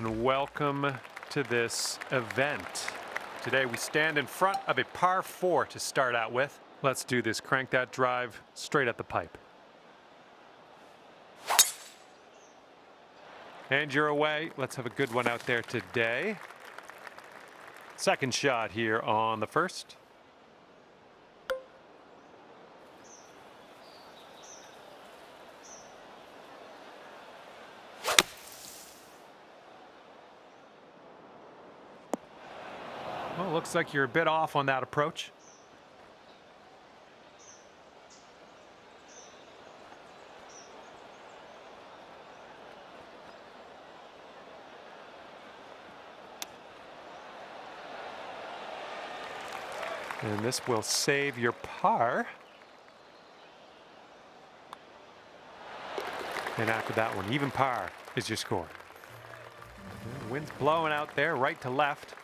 And welcome to this event. Today we stand in front of a par 4 to start out with. Let's do this. Crank that drive straight at the pipe. And you're away. Let's have a good one out there today. Second shot here on the first. Well, looks like you're a bit off on that approach. And this will save your par. And after that one, even par is your score. The wind's blowing out there, right to left.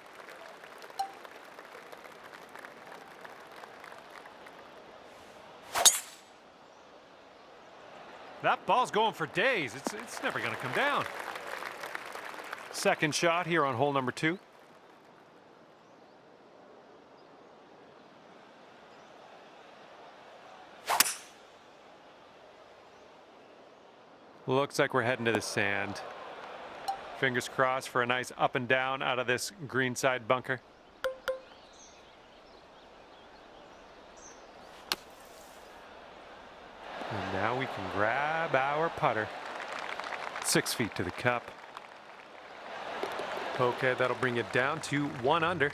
That ball's going for days. It's never going to come down. Second shot here on hole number 2. Looks like we're heading to the sand. Fingers crossed for a nice up and down out of this greenside bunker. And now we can grab our putter. 6 feet to the cup. Okay, that'll bring it down to 1 under.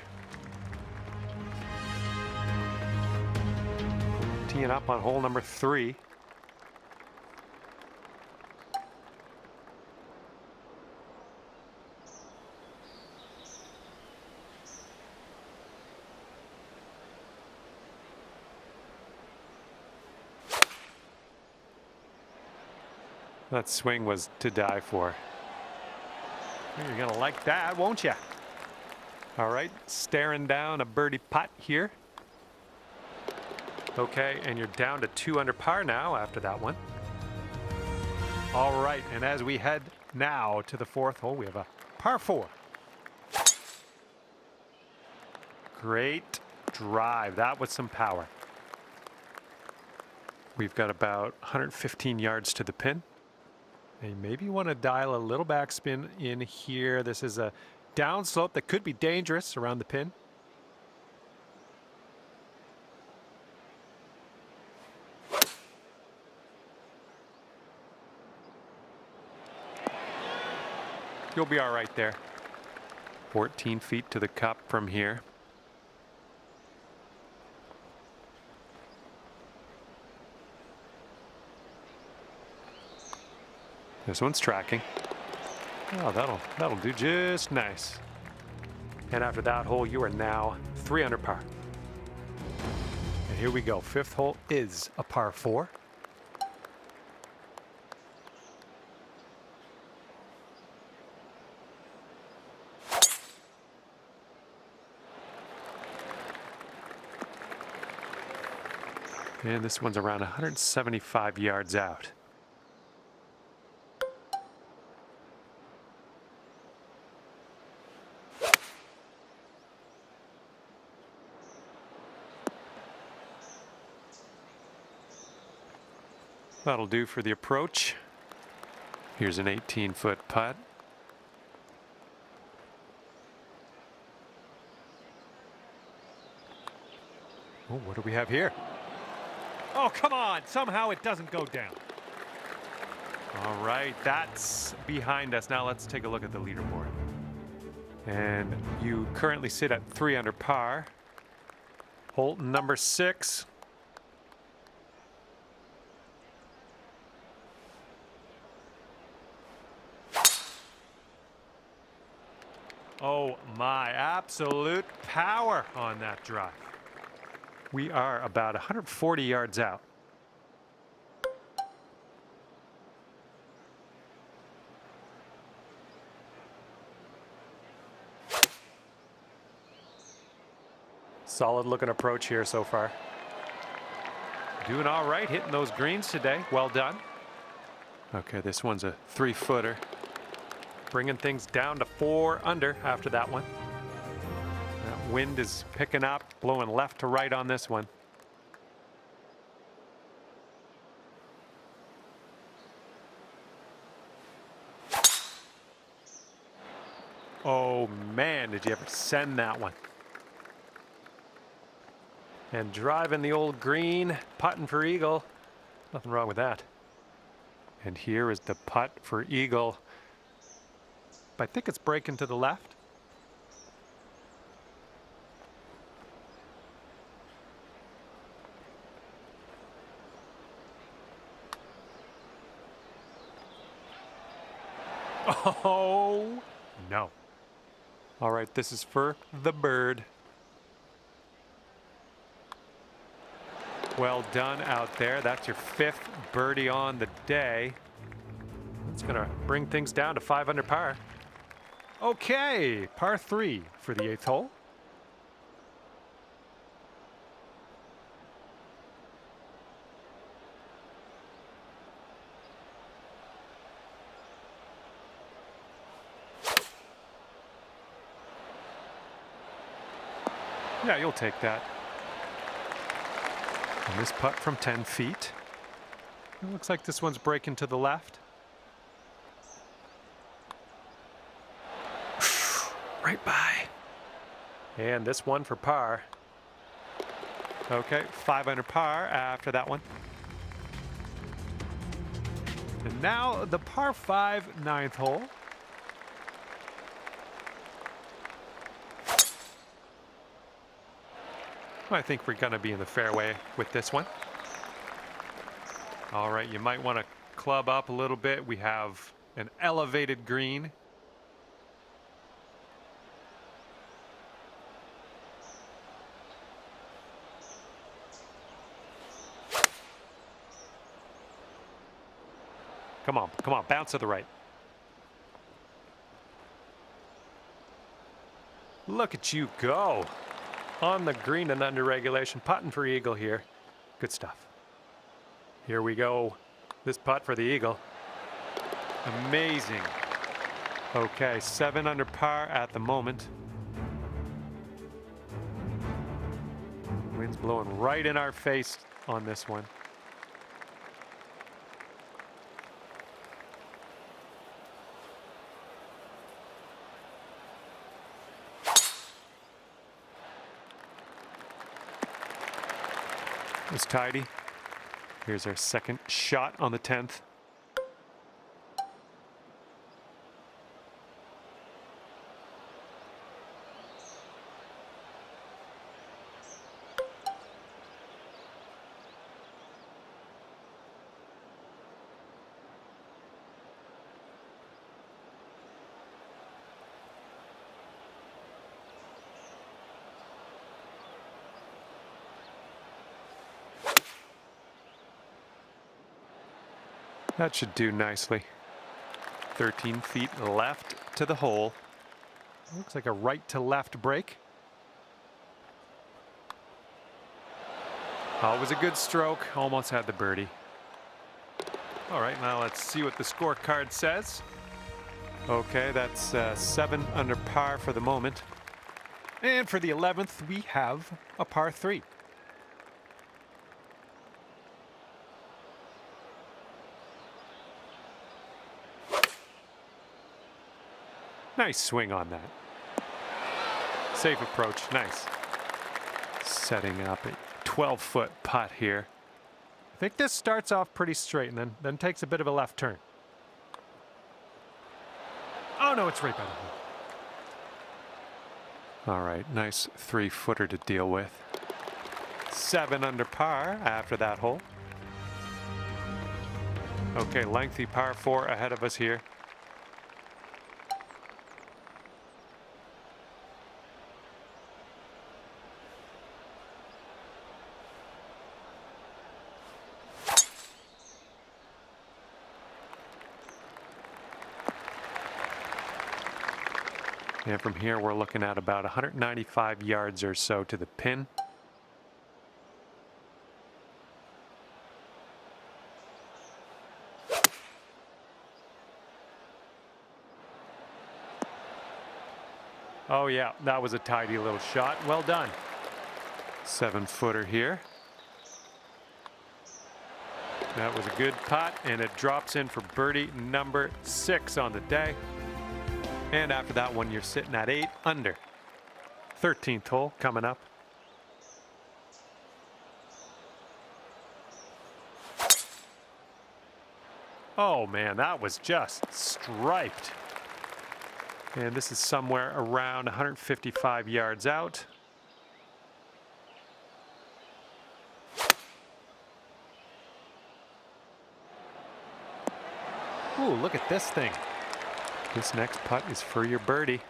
Teeing up on hole number 3. That swing was to die for. You're gonna like that, won't you? All right, staring down a birdie putt here. Okay, and you're down to 2 under par now after that one. All right, and as we head now to the 4th hole, we have a par 4. Great drive. That was some power. We've got about 115 yards to the pin. And maybe you want to dial a little backspin in here. This is a downslope that could be dangerous around the pin. You'll be all right there. 14 feet to the cup from here. This one's tracking. Oh, that'll do just nice. And after that hole, you are now 3 under par. And here we go. 5th hole is a par 4. And this one's around 175 yards out. That'll do for the approach. Here's an 18-foot putt. Oh, what do we have here? Oh, come on. Somehow it doesn't go down. All right, that's behind us. Now let's take a look at the leaderboard. And you currently sit at 3 under par. Hole number 6. Oh my, absolute power on that drive. We are about 140 yards out. Solid looking approach here so far. Doing all right, hitting those greens today. Well done. Okay, this one's a 3-footer. bringing things down to 4 under after that one. That wind is picking up, blowing left to right on this one. Oh man, did you ever send that one? And driving the old green, putting for eagle. Nothing wrong with that. And here is the putt for eagle. I think it's breaking to the left. Oh, no. All right, this is for the bird. Well done out there. That's your 5th birdie on the day. It's going to bring things down to 5 under par. Okay, par 3 for the 8th hole. Yeah, you'll take that. And this putt from 10 feet. It looks like this one's breaking to the left. Right by. And this one for par. Okay, 5 under par after that one. And now the par 5 9th hole. I think we're going to be in the fairway with this one. All right, you might want to club up a little bit. We have an elevated green. Come on, come on, bounce to the right. Look at you go. On the green and under regulation, putting for eagle here. Good stuff. Here we go. This putt for the eagle. Amazing. Okay, 7 under par at the moment. Wind's blowing right in our face on this one. It's tidy. Here's our second shot on the 10th. That should do nicely. 13 feet left to the hole. Looks like a right to left break. Oh, it was a good stroke. Almost had the birdie. All right, now let's see what the scorecard says. Okay, that's 7 under par for the moment. And for the 11th, we have a par 3. Nice swing on that. Safe approach, nice. Setting up a 12-foot putt here. I think this starts off pretty straight and then takes a bit of a left turn. Oh no, it's right by the hole. All right, nice 3-footer to deal with. 7 under par after that hole. Okay, lengthy par 4 ahead of us here. And from here, we're looking at about 195 yards or so to the pin. Oh yeah, that was a tidy little shot. Well done. 7-footer here. That was a good putt, and it drops in for birdie number 6 on the day. And after that one, you're sitting at 8 under. 13th hole coming up. Oh man, that was just striped. And this is somewhere around 155 yards out. Ooh, look at this thing. This next putt is for your birdie.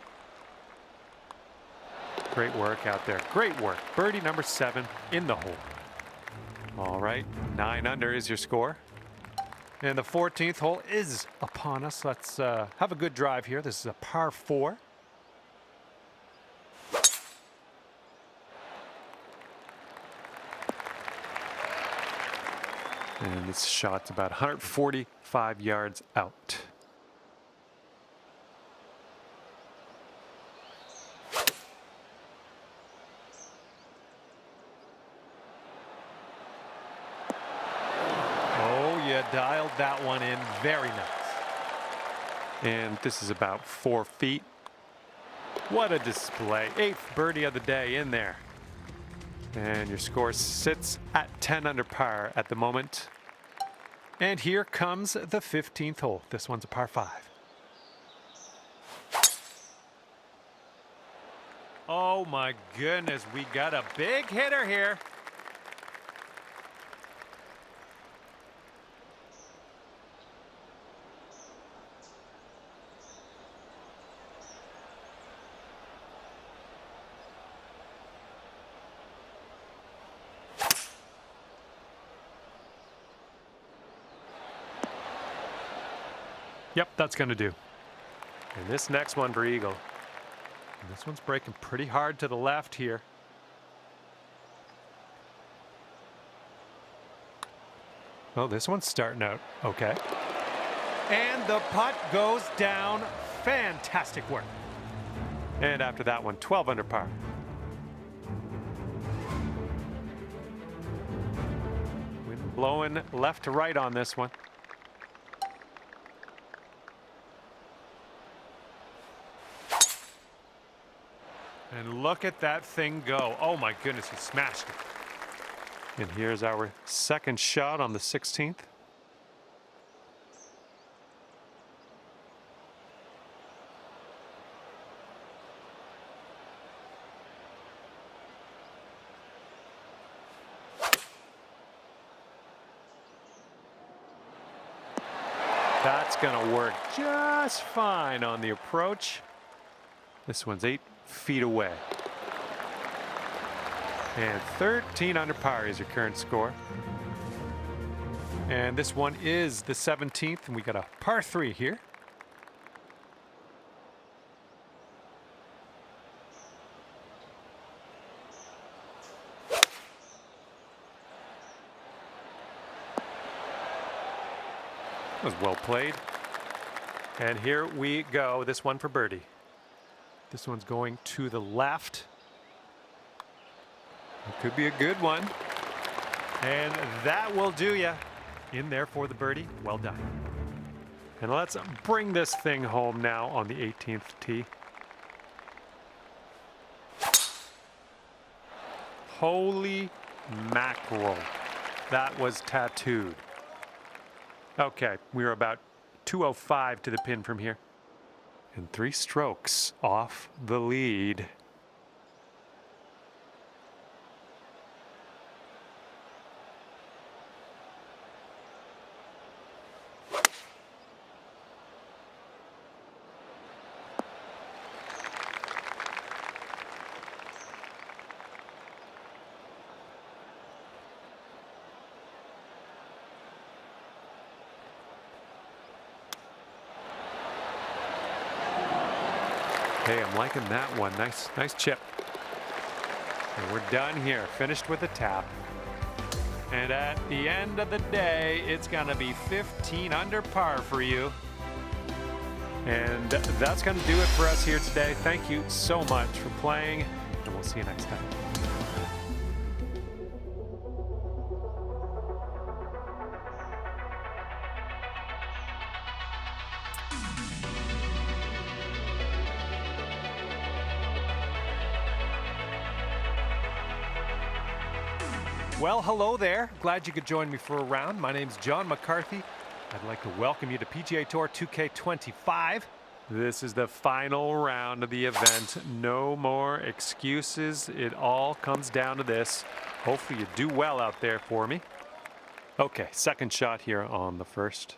Great work out there. Great work. Birdie number 7 in the hole. All right, 9 under is your score. And the 14th hole is upon us. Let's have a good drive here. This is a par 4. And this shot's about 145 yards out. Dialed that one in very nice. And this is about 4 feet. What a display. 8th birdie of the day in there. And your score sits at 10 under par at the moment. And here comes the 15th hole. This one's a par 5. Oh my goodness, we got a big hitter here. Yep, that's going to do. And this next one for Eagle. And this one's breaking pretty hard to the left here. Oh, this one's starting out okay. And the putt goes down. Fantastic work. And after that one, 12 under par. Wind blowing left to right on this one. And look at that thing go. Oh my goodness, he smashed it. And here's our second shot on the 16th. That's gonna work just fine on the approach. This one's 8 feet away. And 13 under par is your current score. And this one is the 17th, and we got a par 3 here. That was well played. And here we go, this one for birdie. This one's going to the left. It could be a good one. And that will do ya. In there for the birdie. Well done. And let's bring this thing home now on the 18th tee. Holy mackerel. That was tattooed. Okay, we were about 205 to the pin from here. And 3 strokes off the lead. Hey, I'm liking that one. Nice chip. And we're done here. Finished with a tap. And at the end of the day, it's going to be 15 under par for you. And that's going to do it for us here today. Thank you so much for playing, and we'll see you next time. Well, hello there. Glad you could join me for a round. My name's John McCarthy. I'd like to welcome you to PGA Tour 2K25. This is the final round of the event. No more excuses. It all comes down to this. Hopefully you do well out there for me. Okay, second shot here on the first.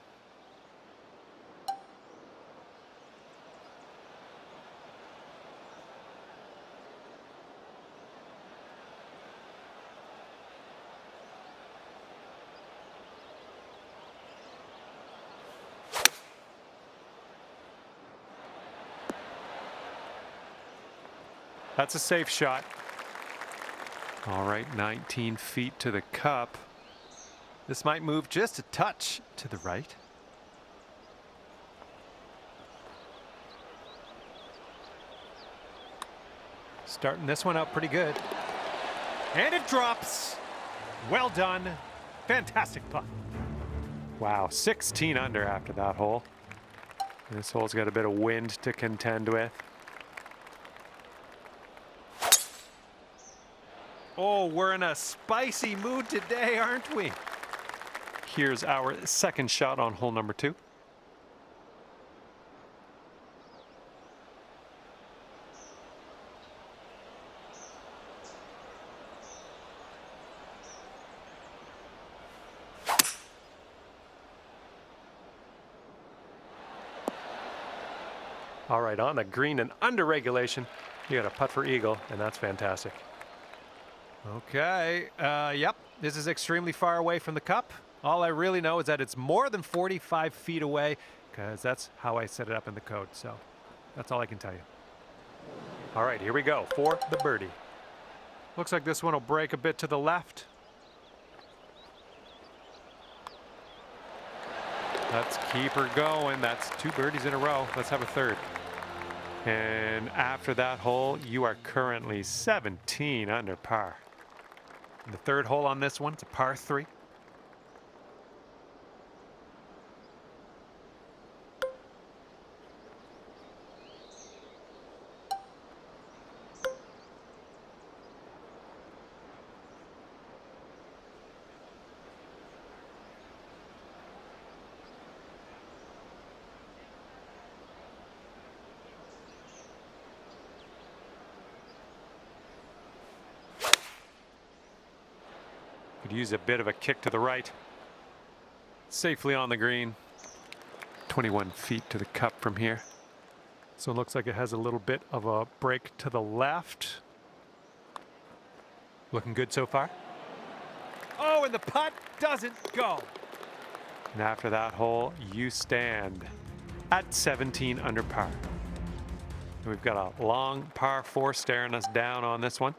That's a safe shot. All right, 19 feet to the cup. This might move just a touch to the right. Starting this one out pretty good. And it drops. Well done. Fantastic putt. Wow, 16 under after that hole. This hole's got a bit of wind to contend with. Oh, we're in a spicy mood today, aren't we? Here's our second shot on hole number 2. All right, on the green and under regulation, you got a putt for eagle, and that's fantastic. Okay, yep, this is extremely far away from the cup. All I really know is that it's more than 45 feet away, because that's how I set it up in the code, so that's all I can tell you. All right, here we go for the birdie. Looks like this one will break a bit to the left. Let's keep her going. That's 2 birdies in a row. Let's have a third. And after that hole, you are currently 17 under par. The third hole on this one, it's a par 3. Could use a bit of a kick to the right. Safely on the green. 21 feet to the cup from here. So it looks like it has a little bit of a break to the left. Looking good so far. Oh, and the putt doesn't go. And after that hole, you stand at 17 under par. And we've got a long par 4 staring us down on this one.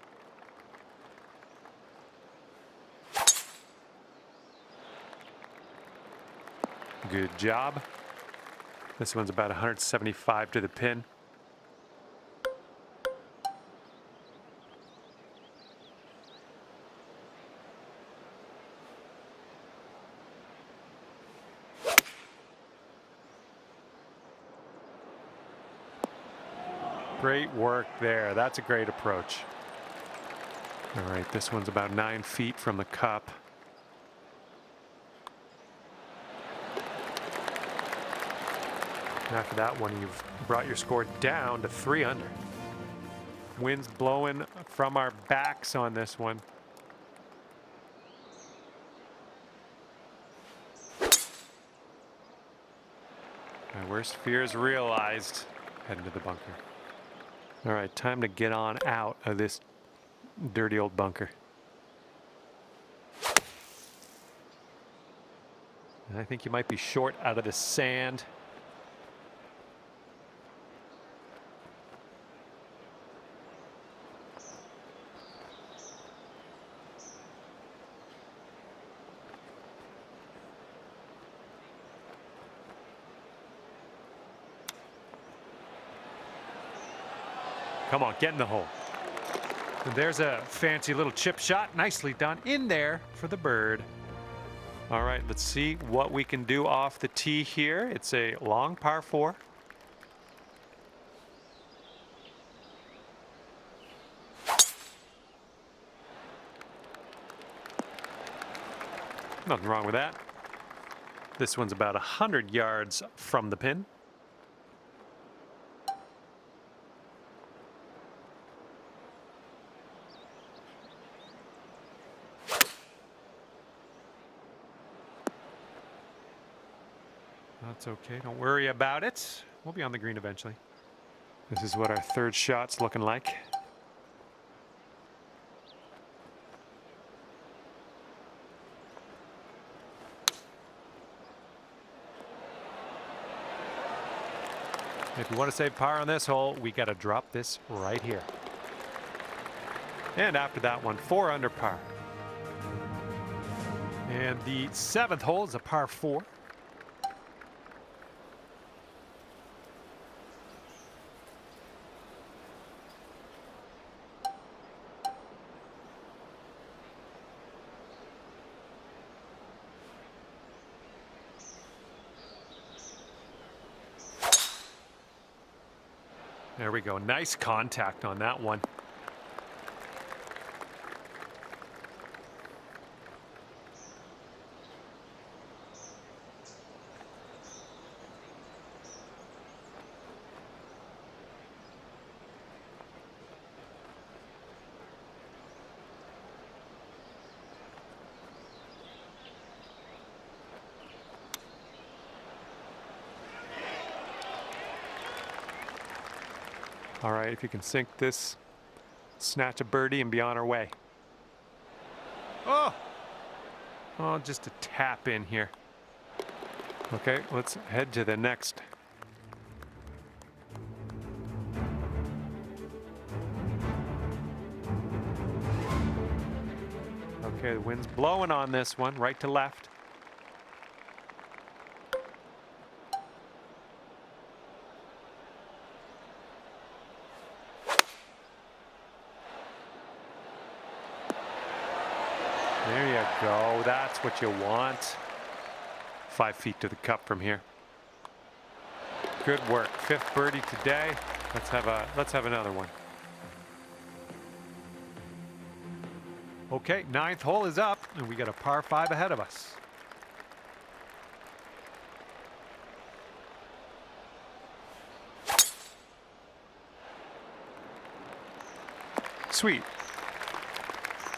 Good job. This one's about 175 to the pin. Great work there. That's a great approach. All right, this one's about 9 feet from the cup. And after that one, you've brought your score down to 3 under. Wind's blowing from our backs on this one. My worst fears realized. Heading to the bunker. All right, time to get on out of this dirty old bunker. And I think you might be short out of the sand. Come on, get in the hole. And there's a fancy little chip shot. Nicely done in there for the bird. All right, let's see what we can do off the tee here. It's a long par 4. Nothing wrong with that. This one's about 100 yards from the pin. That's okay. Don't worry about it. We'll be on the green eventually. This is what our third shot's looking like. If you want to save par on this hole, we got to drop this right here. And after that one, 4 under par. And the 7th hole is a par 4. There we go. Nice contact on that one. All right, if you can sink this, snatch a birdie and be on our way. Oh, just a tap in here. Okay, let's head to the next. Okay, the wind's blowing on this one, right to left. There you go. That's what you want. 5 feet to the cup from here. Good work. 5th birdie today. Let's have another one. Okay, 9th hole is up, and we got a par 5 ahead of us. Sweet.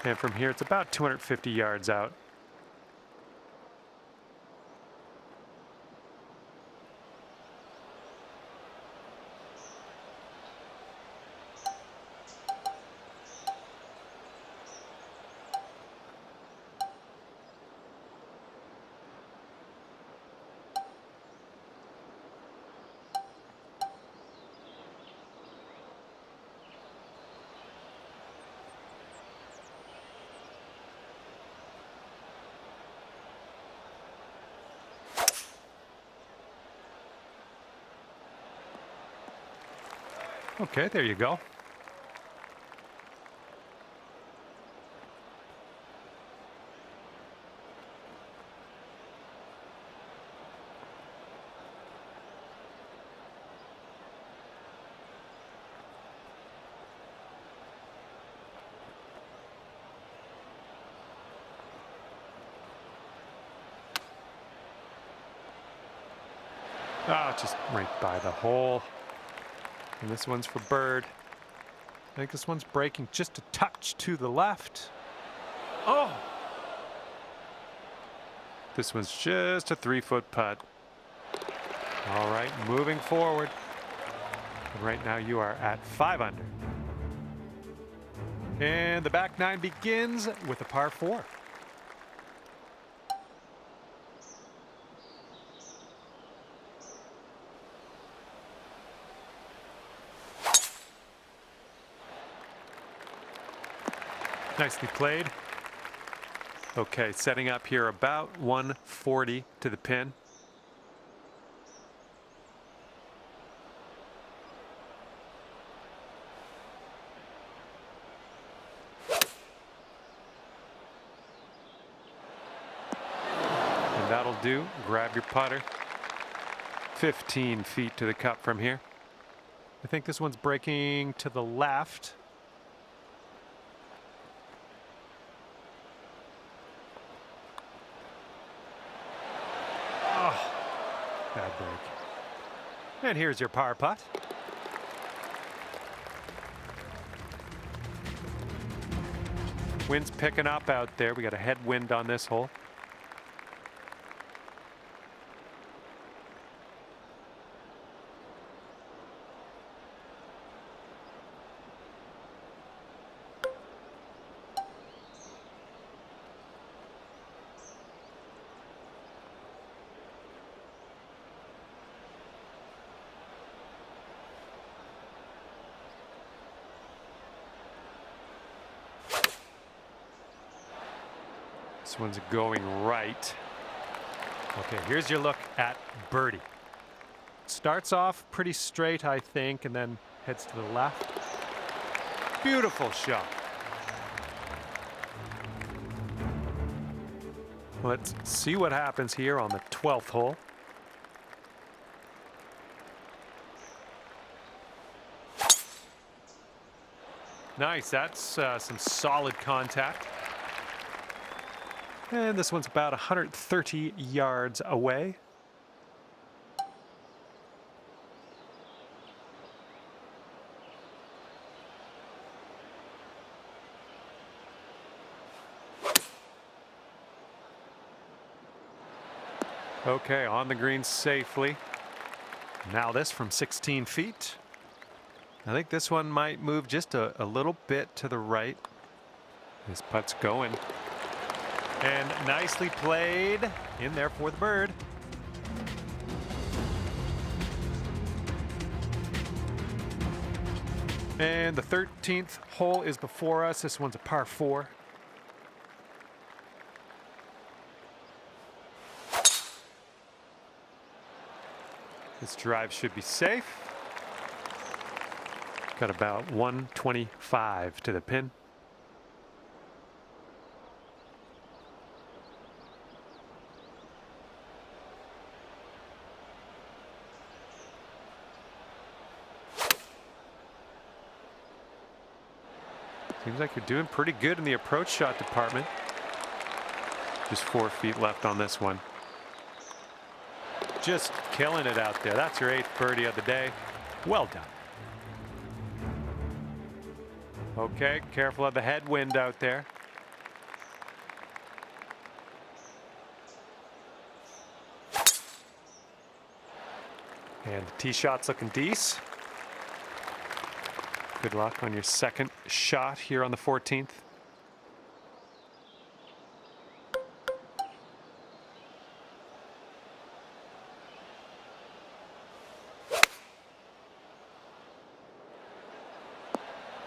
And from here, it's about 250 yards out. Okay, there you go. Oh, just right by the hole. And this one's for bird. I think this one's breaking just a touch to the left. Oh! This one's just a 3-foot putt. All right, moving forward. And right now you are at 5 under. And the back 9 begins with a par 4. Nicely played. Okay, setting up here about 140 to the pin. That'll do. Grab your putter. 15 feet to the cup from here. I think this one's breaking to the left. Oh, bad break. And here's your par putt. Wind's picking up out there. We got a headwind on this hole. This one's going right. Okay, here's your look at birdie. Starts off pretty straight, I think, and then heads to the left. Beautiful shot. Let's see what happens here on the 12th hole. Nice, that's some solid contact. And this one's about 130 yards away. Okay, on the green safely. Now this from 16 feet. I think this one might move just a little bit to the right. This putt's going. And nicely played in there for the bird. And the 13th hole is before us. This one's a par 4. This drive should be safe. Got about 125 to the pin. Seems like you're doing pretty good in the approach shot department. Just 4 feet left on this one. Just killing it out there. That's your 8th birdie of the day. Well done. Okay, careful of the headwind out there. And the tee shot's looking decent. Good luck on your second shot here on the 14th.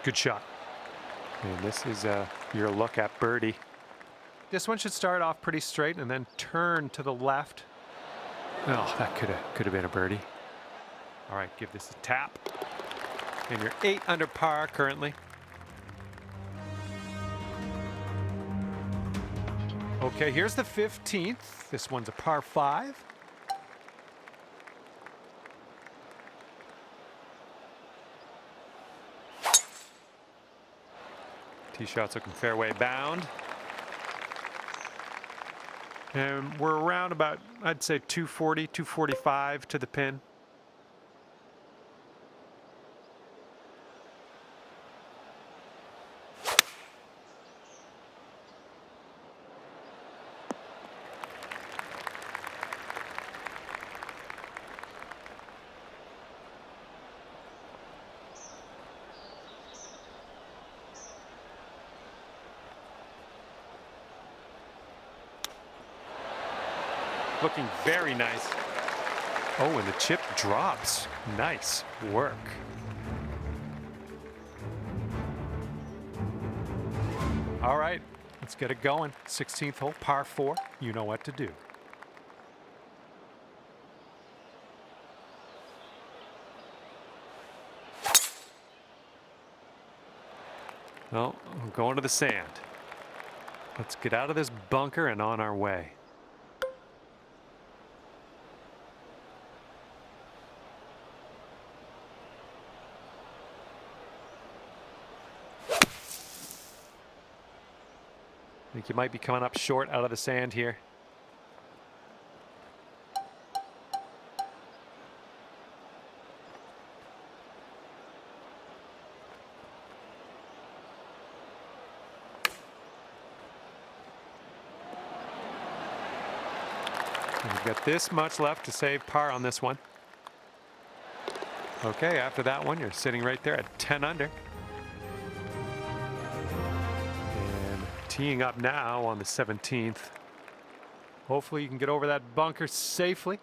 Good shot. And this is your look at birdie. This one should start off pretty straight and then turn to the left. Oh, that could have been a birdie. All right, give this a tap. And you're 8 under par currently. Okay, here's the 15th. This one's a par 5. Tee shot's looking fairway bound. And we're around about, I'd say 240, 245 to the pin. Looking very nice. Oh, and the chip drops. Nice work. All right, let's get it going. 16th hole, par 4. You know what to do. Well, I'm going to the sand. Let's get out of this bunker and on our way. think you might be coming up short out of the sand here. You've got this much left to save par on this one. Okay, after that one, you're sitting right there at 10 under. And teeing up now on the 17th. Hopefully you can get over that bunker safely.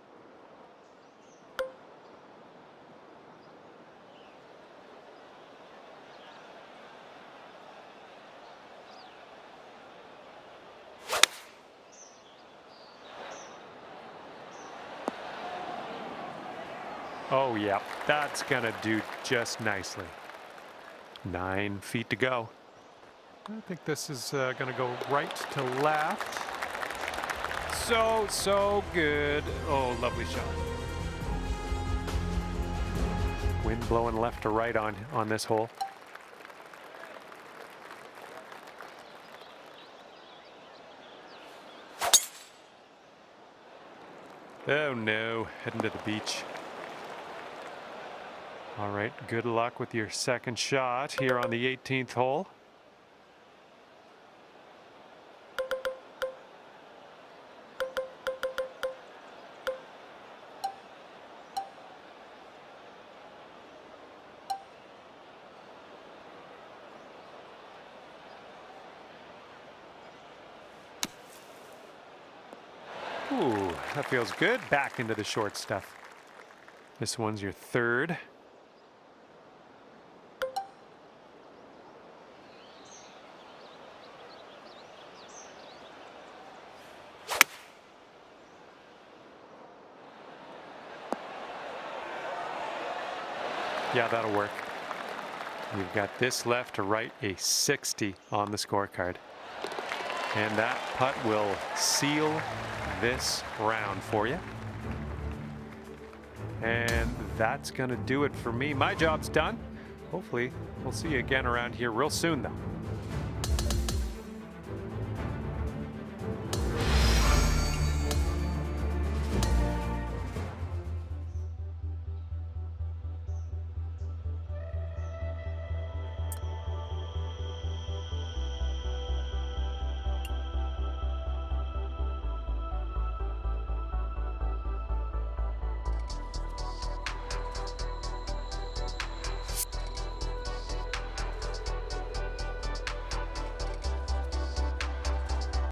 Oh, yeah, that's gonna do just nicely. 9 feet to go. I think this is gonna go right to left. So good. Oh, lovely shot. Wind blowing left to right on this hole. Oh no, heading to the beach. All right, good luck with your second shot here on the 18th hole. Ooh, that feels good. Back into the short stuff. This one's your third. Yeah, that'll work. You've got this left to write a 60 on the scorecard. And that putt will seal this round for you. And that's going to do it for me. My job's done. Hopefully, we'll see you again around here real soon, though.